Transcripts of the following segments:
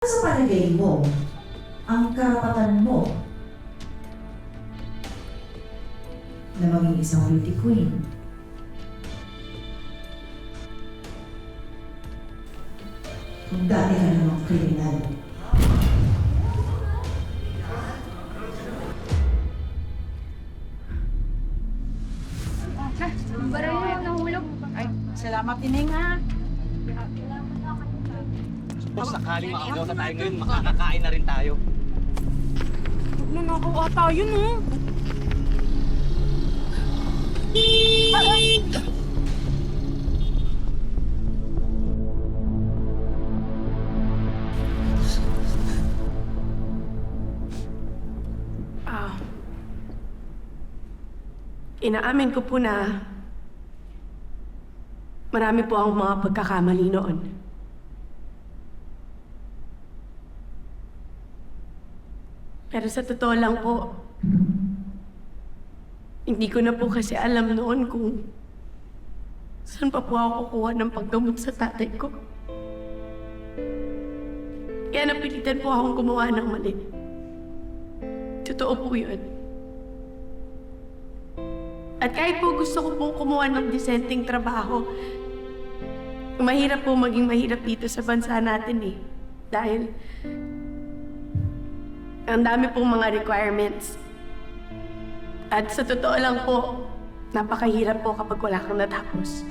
Sa palagay mo, ang karapatan mo na maging isang beauty queen kung dati ka namang kriminal. Baray mo yung nahulog. Ay, salamat Ineng ha. Kung sakaling makagaw na tayo ngayon, makakakain na rin tayo. Nanakaw ata yun oh. Inaamin ko po na marami po ang mga pagkakamali noon. Pero sa totoo lang po, hindi ko na po kasi alam noon kung saan pa po ako kukuha ng paggamot sa tatay ko. Kaya napilitan po akong gumawa ng mali. Totoo po yun. At kahit po gusto ko pong kumuha ng disenteng trabaho, mahirap po maging mahirap dito sa bansa natin eh. Dahil ang dami pong mga requirements. At sa totoo lang po, napakahirap po kapag wala kang natapos.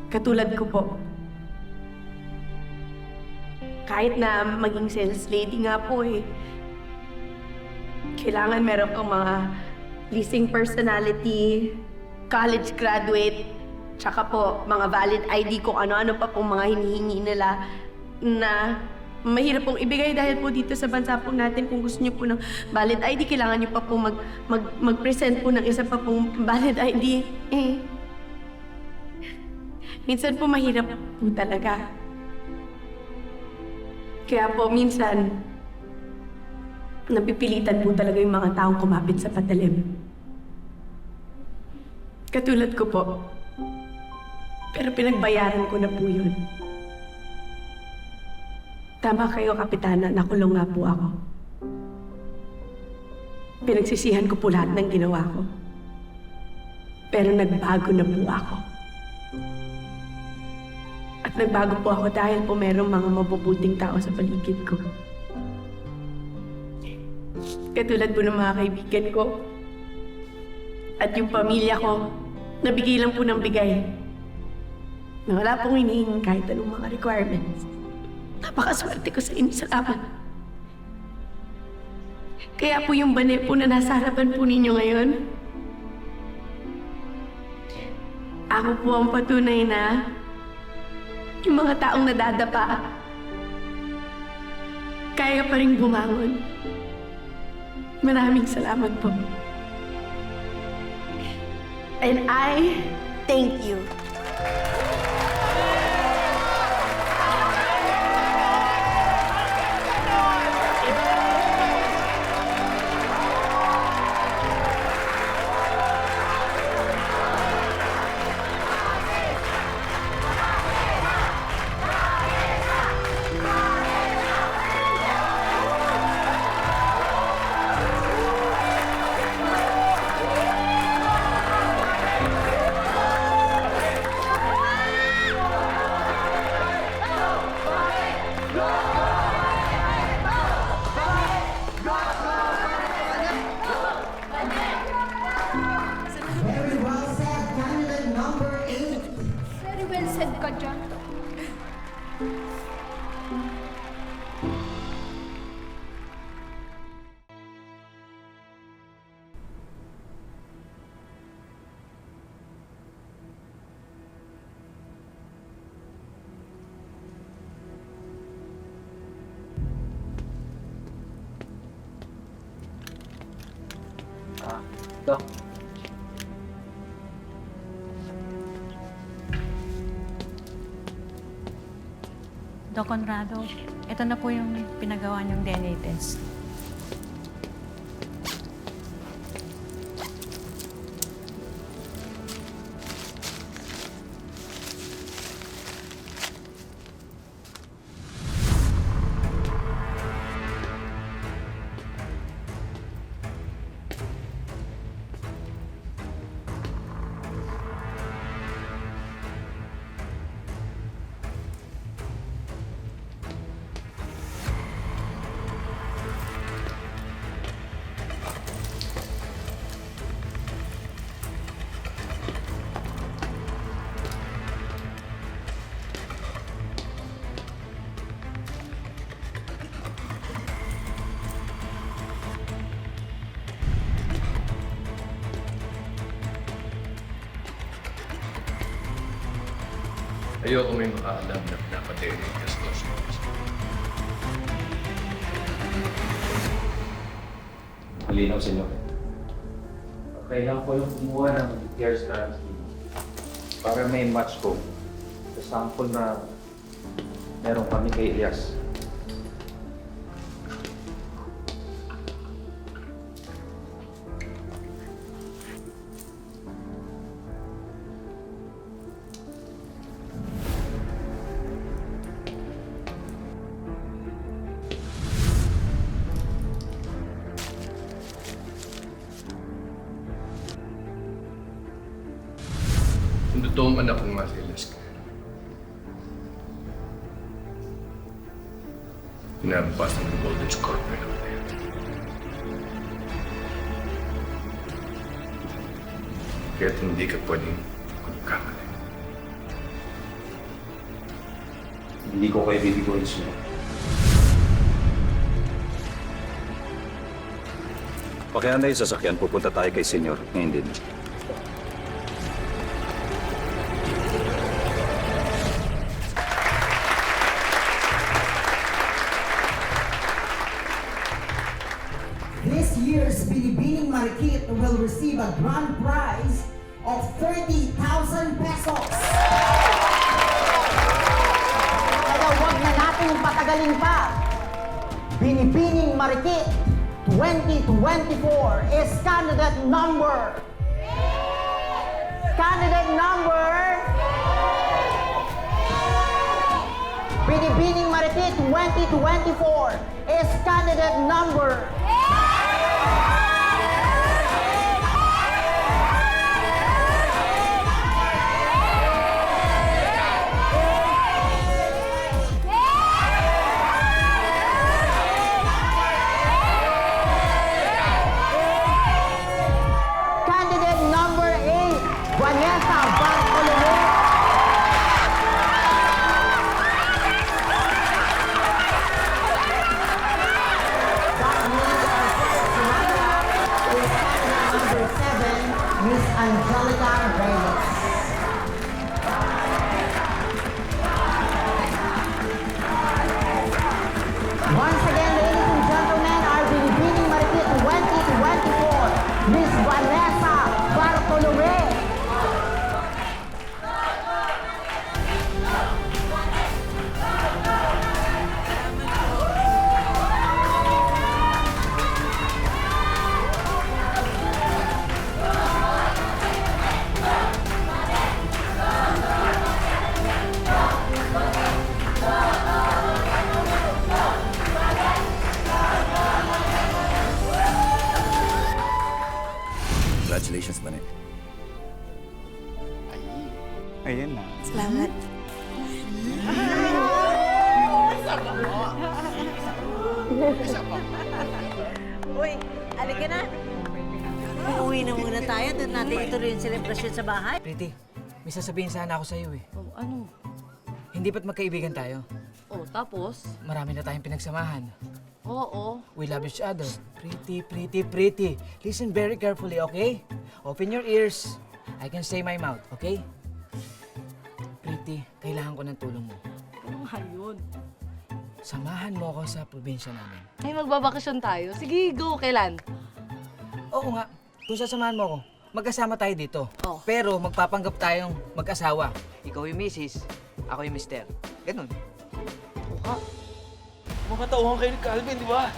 Katulad ko po. Kahit na maging sales lady nga po eh, kailangan meron kang mga leasing personality, college graduate, tsaka po mga valid ID kung ano-ano pa pong mga hinihingi nila na mahirap pong ibigay dahil po dito sa bansa po natin kung gusto niyo po ng valid ID, kailangan niyo pa po mag-present po ng isa pa pong valid ID. Minsan po mahirap po talaga. Kaya po minsan, napipilitan po talaga yung mga taong kumapit sa patalim. Katulad ko po. Pero pinagbayaran ko na po yun. Tama kayo, Kapitana. Nakulong nga po ako. Pinagsisihan ko po lahat ng ginawa ko. Pero nagbago na po ako. At nagbago po ako dahil po merong mga mabubuting tao sa paligid ko. Katulad po ng mga kaibigan ko. At yung pamilya ko, nabigay lang po ng bigay. Na wala pong hinihingin kahit anong mga requirements. Napakaswerte ko sa inyo, salamat. Kaya po yung bane po na nasa harapan po ninyo ngayon, ako po ang patunay na yung mga taong nadadapa, kaya pa rin bumangon. Maraming salamat po. And I thank you. Very well said, candidate number 8. Very well said ka dyan. Ito. Doc Conrado, ito na po yung pinagawa niyong DNA test. Ayoko may makaalam na pinapatay ni Elias Dos Santos. Malinaw, senyor. Kailangan ko yung kumuha ng hair strands para may match ko sa sample na meron kami kay Elias. Kung totoong anak ko nga si Elias, pinabas ng Golden Scorpion ako na yan. Kaya't hindi ka pwedeng magkamali. Hindi ko kayo bibiguin, senyor. Pakihan na yung sasakyan, pupunta tayo kay senyor. Ngayon din. This year's Binibining Marikit will receive a grand prize of 30,000 pesos. Kaya huwag na nating patagalin pa. Binibining Marikit 2024 is candidate number. Candidate number. Binibining Marikit 2024 is candidate number. Candidate number 8, Vanessa Bartolome. That means our first runner-up is candidate number 7, Miss Angelica Reyes. Once again, ladies and gentlemen, our Binibining Marikit 2024, Miss Vanessa Bartolome. Congratulations, Bane. Ayan na. Salamat. Uy, alika na. Uuwi na muna tayo. Doon natin ituloy yung selebrasyon sa bahay. Pretty, may sasabihin sana ako sa'yo eh. Oh, ano? Hindi ba't magkaibigan tayo? Oh, tapos? Marami na tayong pinagsamahan. Oo. We love each other. Pretty, pretty, pretty. Listen very carefully, okay? Open your ears. I can say my mouth, okay? Pretty, kailangan ko ng tulong mo. Ano nga yun? Samahan mo ako sa probinsya namin. Ay, magbabakasyon tayo. Sige, go. Kailan? Oo nga, kung sasamahan mo ako, magkasama tayo dito. Oh. Pero magpapanggap tayong mag-asawa. Ikaw yung misis, ako yung mister. Ganun. Mga tauhan kayo ni Calvin, di ba?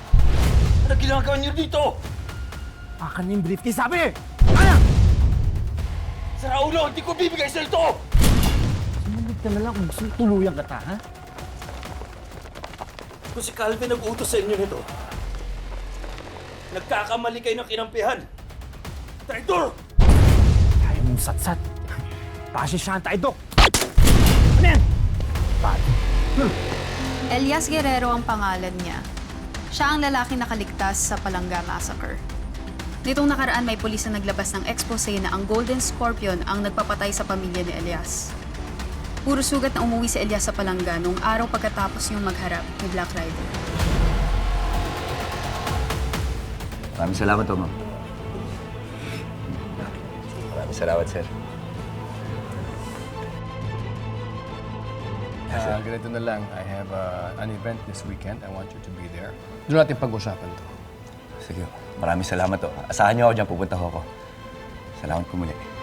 Ano ginagawa niyo dito? Akan yung briefcase, sabi! Sa ulo, hindi ko bibigay sa ito! Sumunod ka na lang kung gusto tuluyan ka, ha? Kung si Calvin nag-utos sa inyo nito, nagkakamali kayo ng kinampihan. Traitor! Kaya mong satsat. Kasi siya ang taidok. Ano yan? Elias Guerrero ang pangalan niya. Siya ang lalaki nakaligtas sa Palangga Massacre. Nitong nakaraan may pulis na naglabas ng expose na ang Golden Scorpion ang nagpapatay sa pamilya ni Elias. Puro sugat na umuwi si Elias sa Palangga noong araw pagkatapos niyong magharap ni Black Rider. Maraming salamat, Ma'am. Maraming salamat, sir. Ganito na lang. I have an event this weekend. I want you to be there. Doon natin pag-usapan to. Sige, maraming salamat to. Asahan niyo ako dyan, pupunta ako. Salamat po muli.